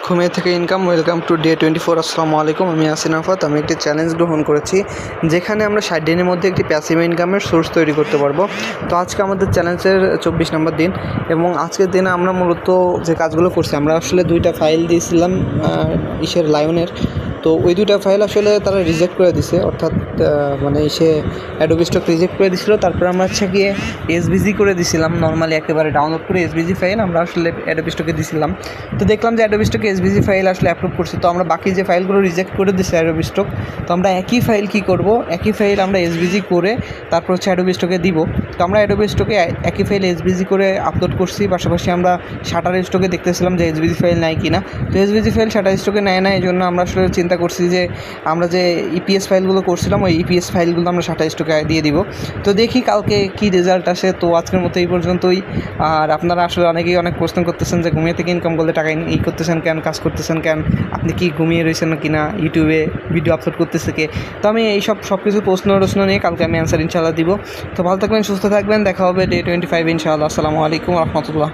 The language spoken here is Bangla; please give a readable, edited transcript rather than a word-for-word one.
ঘুমিয়ে থেকে ইনকাম। Welcome to day 24। আসসালামু আলাইকুম, আমি ইয়াসিন আরাফাত। আমি একটি চ্যালেঞ্জ গ্রহণ করেছি যেখানে আমরা 60 দিনের মধ্যে একটি প্যাসিভ ইনকামের সোর্স তৈরি করতে পারবো। তো আজকে আমাদের চ্যালেঞ্জের 24 নম্বর দিন এবং আজকের দিনে আমরা মূলত যে কাজগুলো করছি, আমরা আসলে 2টা ফাইল দিয়েছিলাম লায়নের। তো ওই 2টা ফাইল আসলে তারা রিজেক্ট করে দিছে, অর্থাৎ অ্যাডোবি স্টক রিজেক্ট করে দিছিল। তারপরে আমরা গিয়ে এসভিজি করে দিছিলাম, নর্মালি একেবারে ডাউনলোড করে এসভিজি ফাইল আমরা আসলে অ্যাডোবি স্টকে দিছিলাম। তো দেখলাম যে অ্যাডোবি স্টকে এসভিজি ফাইল আসলে অ্যাপ্রুভ করছে। তো আমরা বাকি যে ফাইলগুলো রিজেক্ট করে দিচ্ছে অ্যাডোবি স্টক, তো আমরা একই ফাইল কী করব, একই ফাইল আমরা এসভিজি করে তারপর অ্যাডোবি স্টকে দিব। তো আমরা অ্যাডোবি স্টকে একই ফাইল এসভিজি করে আপলোড করছি, পাশাপাশি আমরা শাটার স্টকে দেখতেছিলাম যে এসভিজি ফাইল নাই কিনা। তো এসভিজি ফাইল শাটার স্টকে নেয় না, এই জন্য আমরা আসলে চিন্তা করছি যে আমরা যে ইপিএস ফাইলগুলো করছিলাম ওই ইপিএস ফাইলগুলো আমরা শাটার স্টকে দিয়ে দিব। তো দেখি কালকে কী রেজাল্ট আসে। তো আজকের মতো এই পর্যন্তই। আর আপনারা আসলে অনেকেই অনেক প্রশ্ন করতেছেন যে ঘুমিয়ে থেকে ইনকাম করলে টাকা করতেছেন কেন, কাজ করতেছেন কেন, আপনি কি ঘুমিয়ে রয়েছেন কি না, ইউটিউবে ভিডিও আপলোড করতেছে কে। তো আমি সব কিছু প্রশ্ন নিয়ে কালকে আমি অ্যান্সার ইনশাআল্লাহ দিব। তো ভালো থাকবেন, সুস্থ থাকবেন, দেখা হবে ডে 25 ইনশাআল্লাহ। আসসালামু আলাইকুম রহমতুল্লাহ।